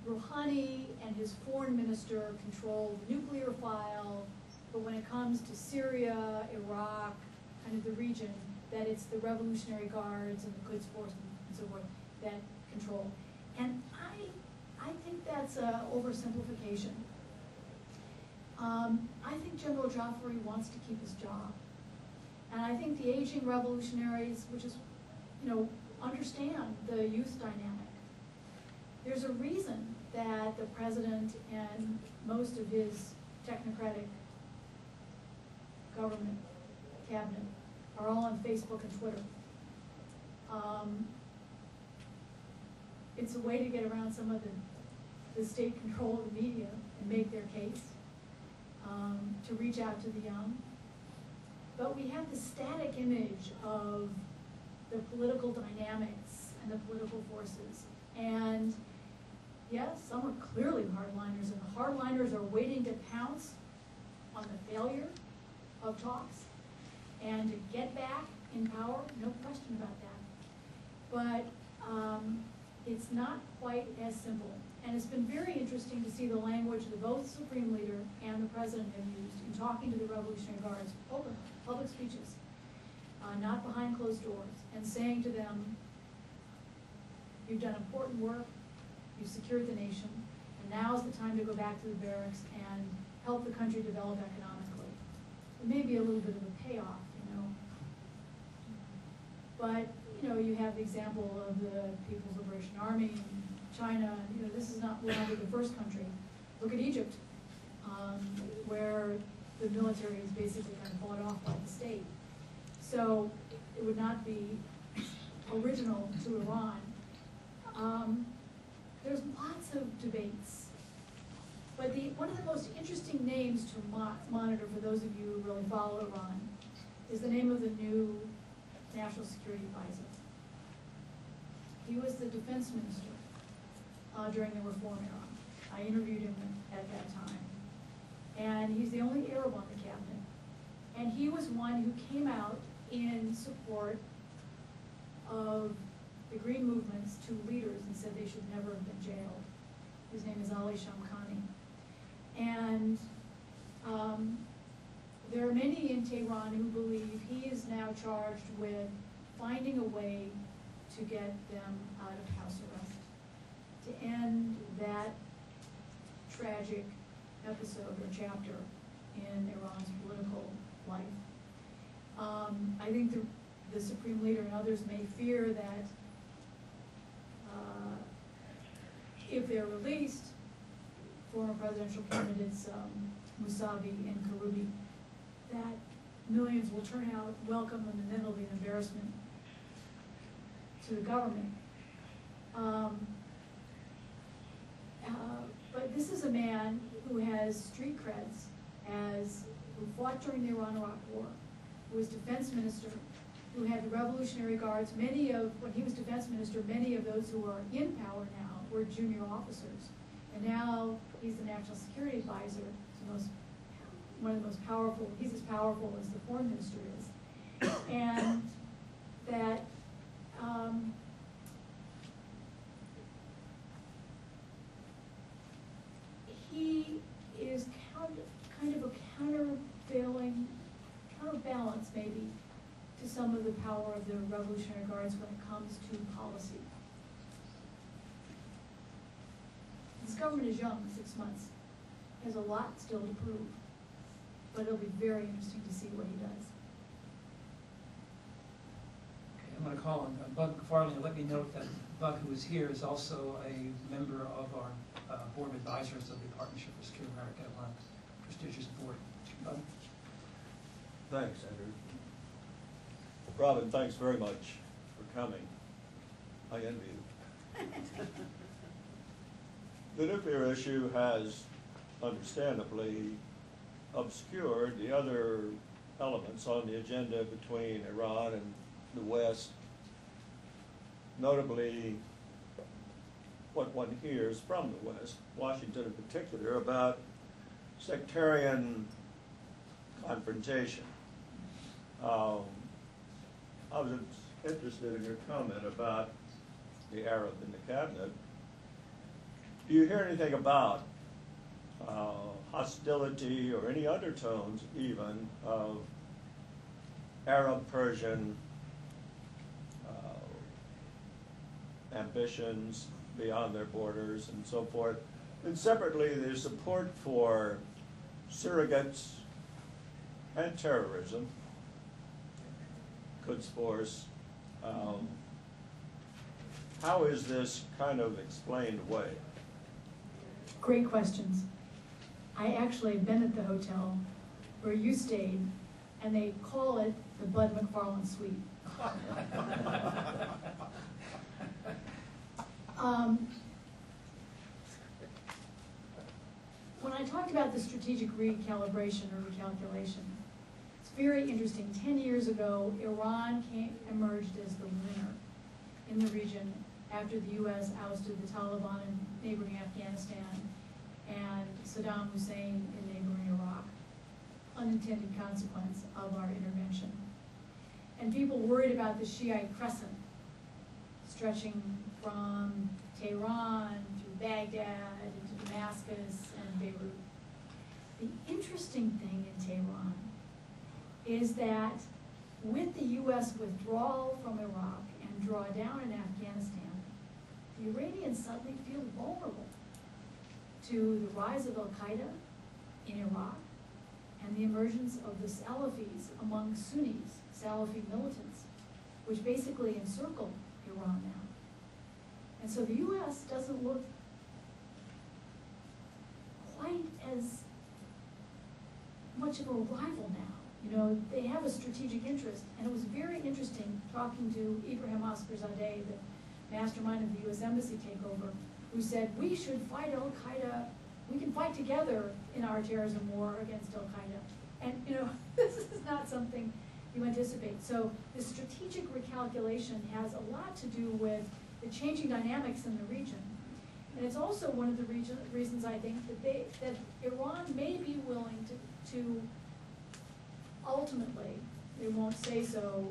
Rouhani and his foreign minister control the nuclear file, but when it comes to Syria, Iraq, kind of the region, that it's the Revolutionary Guards and the Quds Force and so forth that control. And I think that's an oversimplification. I think General Jafari wants to keep his job. And I think the aging revolutionaries, which is, understand the youth dynamic. There's a reason that the president and most of his technocratic government cabinet are all on Facebook and Twitter. It's a way to get around some of the state control of the media and make their case, to reach out to the young. But we have the static image of the political dynamics and the political forces. And yes, some are clearly hardliners, and the hardliners are waiting to pounce on the failure of talks and to get back in power, no question about that. But it's not quite as simple. And it's been very interesting to see the language that both Supreme Leader and the President have used in talking to the Revolutionary Guards, public speeches, not behind closed doors, and saying to them, you've done important work, you've secured the nation, and now's the time to go back to the barracks and help the country develop economically. It may be a little bit of a payoff, but you have the example of the People's Liberation Army in China. This is not longer the first country. Look at Egypt, where the military is basically kind of bought off by the state. So it would not be original to Iran. There's lots of debates. But one of the most interesting names to monitor for those of you who really follow Iran is the name of the new National Security Advisor. He was the defense minister during the reform era. I interviewed him at that time. And he's the only Arab on the cabinet. And he was one who came out in support of the Green Movement's two leaders and said they should never have been jailed. His name is Ali Shamkhani. And there are many in Tehran who believe he is now charged with finding a way to get them out of house arrest, to end that tragic episode or chapter in Iran's political life. I think the Supreme Leader and others may fear that if they're released, former presidential candidates Mousavi and Karoubi, that millions will turn out, welcome them, and then it'll be an embarrassment to the government. But this is a man who has street creds, who fought during the Iran-Iraq War, who was defense minister, who had the Revolutionary Guards. When he was defense minister, many of those who are in power now were junior officers. And now he's the national security advisor, one of the most powerful, he's as powerful as the foreign minister is. And that he is kind of a counterbalance maybe to some of the power of the Revolutionary Guards when it comes to policy. This government is young, 6 months, has a lot still to prove, but it'll be very interesting to see what he does. Okay, I'm going to call on Bud McFarlane. Let me note that Bud, who is here, is also a member of our board of advisors of the Partnership for Secure America, a prestigious board. Bud? Thanks, Andrew. Robin, thanks very much for coming. I envy you. The nuclear issue has understandably obscured the other elements on the agenda between Iran and the West, notably what one hears from the West, Washington in particular, about sectarian confrontation. I was interested in your comment about the Arab in the cabinet. Do you hear anything about hostility or any undertones even of Arab-Persian ambitions beyond their borders and so forth? And separately, there's support for surrogates and terrorism, Quds Force. How is this kind of explained away? Great questions. I actually have been at the hotel where you stayed, and they call it the Bud McFarlane Suite. When I talked about the strategic recalibration or recalculation, it's very interesting. 10 years ago, Iran emerged as the winner in the region after the U.S. ousted the Taliban in neighboring Afghanistan and Saddam Hussein in neighboring Iraq. Unintended consequence of our intervention. And people worried about the Shiite crescent stretching from Tehran through Baghdad into Damascus and Beirut. The interesting thing in Tehran is that with the U.S. withdrawal from Iraq and drawdown in Afghanistan, the Iranians suddenly feel vulnerable to the rise of Al-Qaeda in Iraq and the emergence of the Salafis among Sunnis, Salafi militants, which basically encircle Iran now. And so the U.S. doesn't look quite as much of a rival now. You know, they have a strategic interest, and it was very interesting talking to Ibrahim Oscarzadeh, the mastermind of the U.S. Embassy takeover, who said, we should fight Al-Qaeda, we can fight together in our terrorism war against Al-Qaeda. And, you know, this is not something you anticipate. So the strategic recalculation has a lot to do with the changing dynamics in the region. And it's also one of the reasons I think that Iran may be willing to ultimately, they won't say so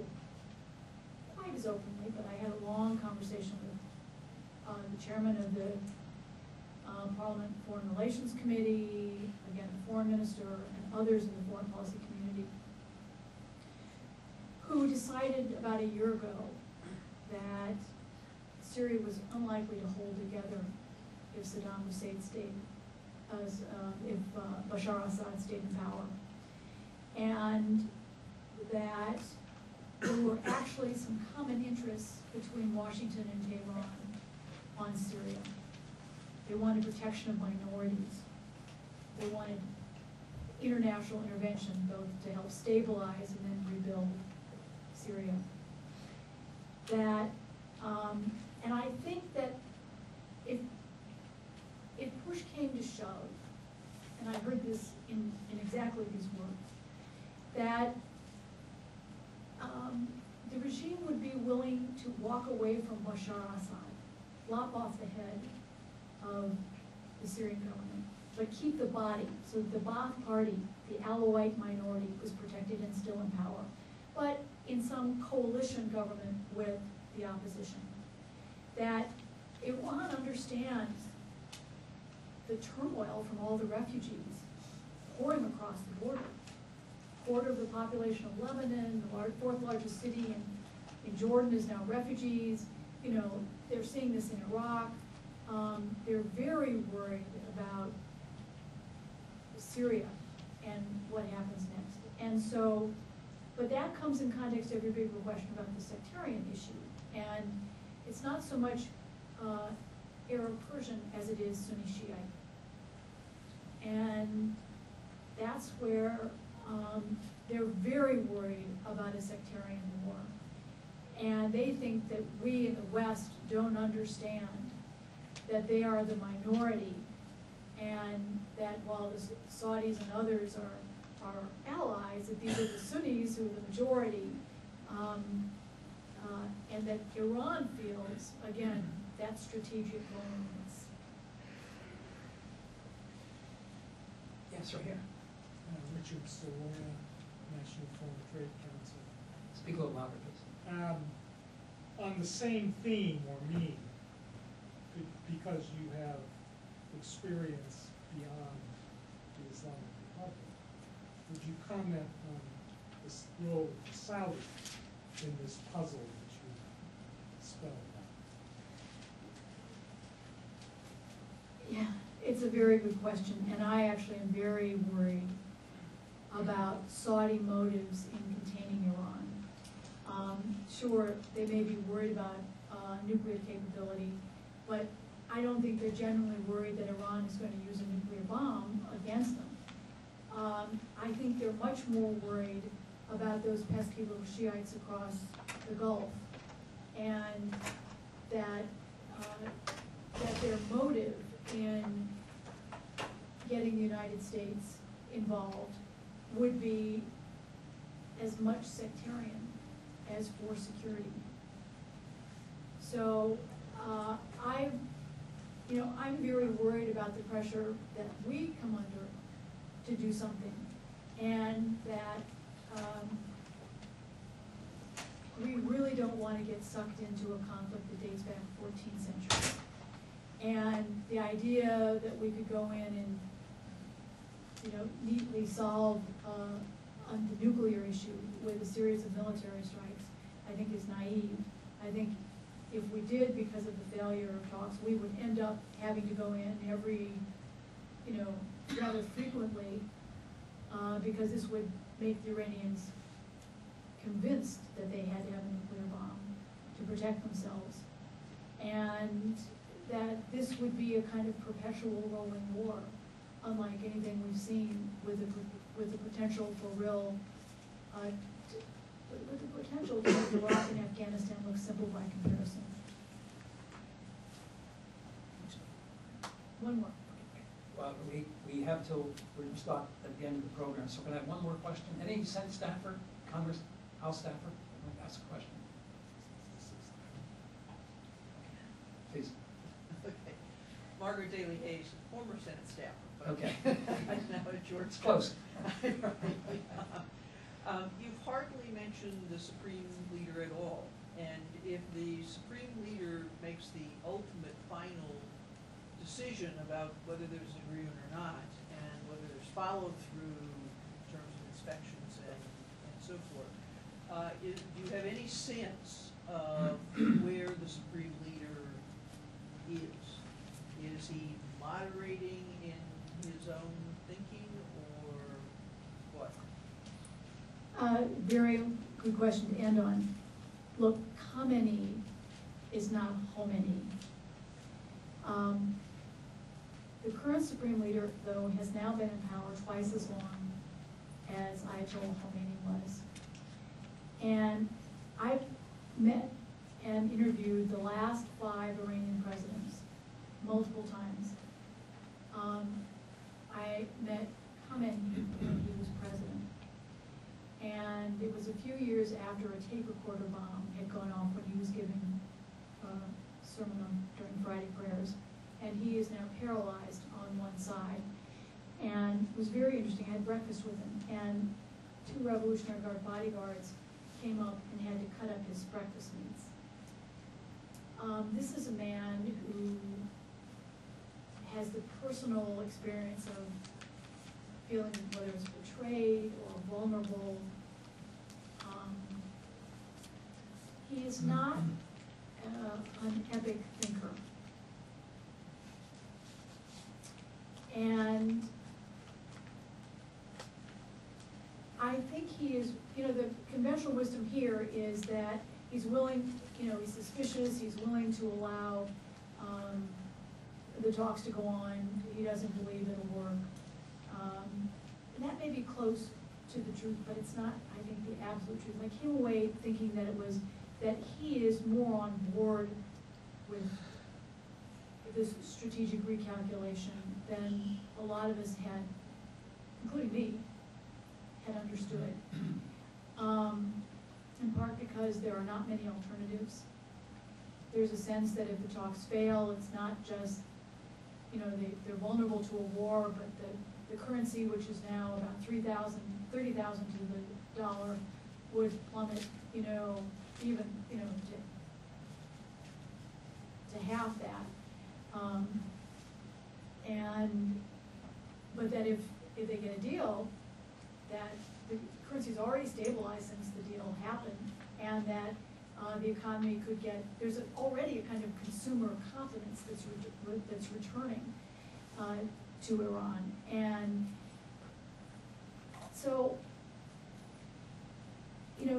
quite as openly, but I had a long conversation with the chairman of the Parliament Foreign Relations Committee, again, the Foreign Minister, and others in the foreign policy community, who decided about a year ago that Syria was unlikely to hold together if Saddam Hussein stayed, if Bashar al-Assad stayed in power, and that there were actually some common interests between Washington and Tehran on Syria. They wanted protection of minorities. They wanted international intervention, both to help stabilize and then rebuild Syria. That, and I think that if push came to shove, and I heard this in exactly these words, that the regime would be willing to walk away from Bashar al-Assad, lop off the head of the Syrian government, but keep the body, so that the Ba'ath Party, the Alawite minority, was protected and still in power, but in some coalition government with the opposition. That Iran understands the turmoil from all the refugees pouring across the border. Quarter of the population of Lebanon, the fourth largest city in Jordan is now refugees. You know, they're seeing this in Iraq. They're very worried about Syria and what happens next. And so, but that comes in context of your bigger question about the sectarian issue. And it's not so much Arab-Persian as it is Sunni Shiite. And that's where they're very worried about a sectarian war. And they think that we in the West don't understand that they are the minority, and that while the Saudis and others are allies, that these are the Sunnis who are the majority, and that Iran feels, again, that strategic loneliness. Yes, right here. Richard Soloria, National Foreign Trade Council. Speak a little louder, please. On the same theme, or me, because you have experience beyond the Islamic Republic, would you comment on this role of the Saudis in this puzzle that you spelled out? Yeah, it's a very good question, and I actually am very worried about Saudi motives in containing Iran. Sure, they may be worried about nuclear capability, but I don't think they're genuinely worried that Iran is going to use a nuclear bomb against them. I think they're much more worried about those pesky little Shiites across the Gulf, and that their motive in getting the United States involved would be as much sectarian as for security. So I'm very worried about the pressure that we come under to do something, and that we really don't want to get sucked into a conflict that dates back 14th century. And the idea that we could go in and neatly solve on the nuclear issue with a series of military strikes, I think is naive. I think if we did, because of the failure of talks, we would end up having to go in every, rather frequently, because this would make the Iranians convinced that they had to have a nuclear bomb to protect themselves, and that this would be a kind of perpetual rolling war, unlike anything we've seen, with the potential for real, with the potential to make Iraq and Afghanistan look simple by comparison. One more. Well, we have till, we're going to start at the end of the program, so can I have one more question? Any Senate staffer, Congress, House staffer, would like to ask a question? Please. Okay. Margaret Daly Hayes, former Senate staffer. Okay. Now at George. It's close. You've hardly mentioned the Supreme Leader at all, and if the Supreme Leader makes the ultimate final decision about whether there's agreement or not, and whether there's follow-through in terms of inspections and so forth. Do you have any sense of where the supreme leader is? Is he moderating in his own thinking, or what? Very good question to end on. Look, Khamenei is not Khomeini. The current supreme leader, though, has now been in power twice as long as Ayatollah Khomeini was. And I've met and interviewed the last 5 Iranian presidents multiple times. I met Khamenei when he was president. And it was a few years after a tape recorder bomb had gone off when he was giving a sermon during Friday prayers. And he is now paralyzed on one side. And it was very interesting. I had breakfast with him, and 2 Revolutionary Guard bodyguards came up and had to cut up his breakfast meats. This is a man who has the personal experience of feeling whether it's betrayed or vulnerable. He is not an epic thinker. And I think he is, the conventional wisdom here is that he's willing, he's suspicious, he's willing to allow the talks to go on. He doesn't believe it'll work. And that may be close to the truth, but it's not, I think, the absolute truth. I came away thinking that he is more on board with this strategic recalculation than a lot of us had, including me, had understood. In part because there are not many alternatives. There's a sense that if the talks fail, it's not just, they're vulnerable to a war, but the currency, which is now about 30,000 to the dollar, would plummet, even, to half that. But that if they get a deal, that the currency's already stabilized since the deal happened, and that the economy could get, there's already a kind of consumer confidence that's returning to Iran. And so,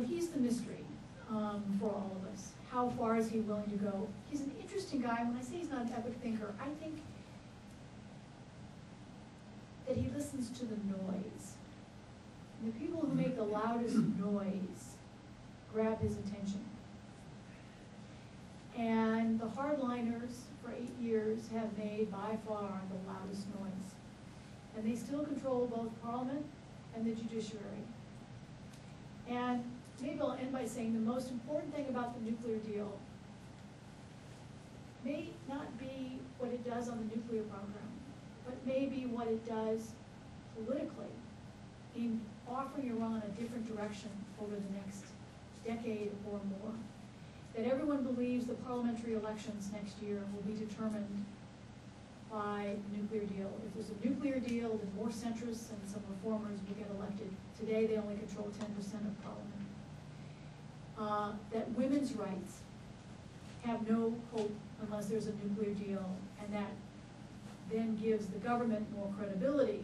he's the mystery for all of us. How far is he willing to go? He's an interesting guy. When I say he's not an epic thinker, I think that he listens to the noise. And the people who make the loudest noise grab his attention. And the hardliners for 8 years have made by far the loudest noise. And they still control both parliament and the judiciary. And maybe I'll end by saying the most important thing about the nuclear deal may not be what it does on the nuclear program, but may be what it does politically in offering Iran a different direction over the next decade or more. That everyone believes the parliamentary elections next year will be determined by the nuclear deal. If there's a nuclear deal, then more centrists and some reformers will get elected. Today, they only control 10% of parliament. That women's rights have no hope unless there's a nuclear deal, and that then gives the government more credibility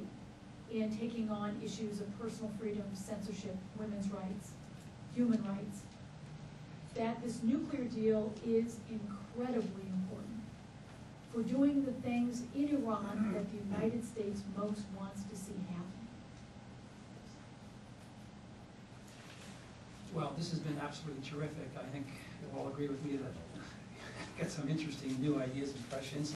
in taking on issues of personal freedom, censorship, women's rights, human rights. That this nuclear deal is incredibly important for doing the things in Iran that the United States most wants to see happen. Well, this has been absolutely terrific. I think you'll all agree with me that get some interesting new ideas and fresh insights.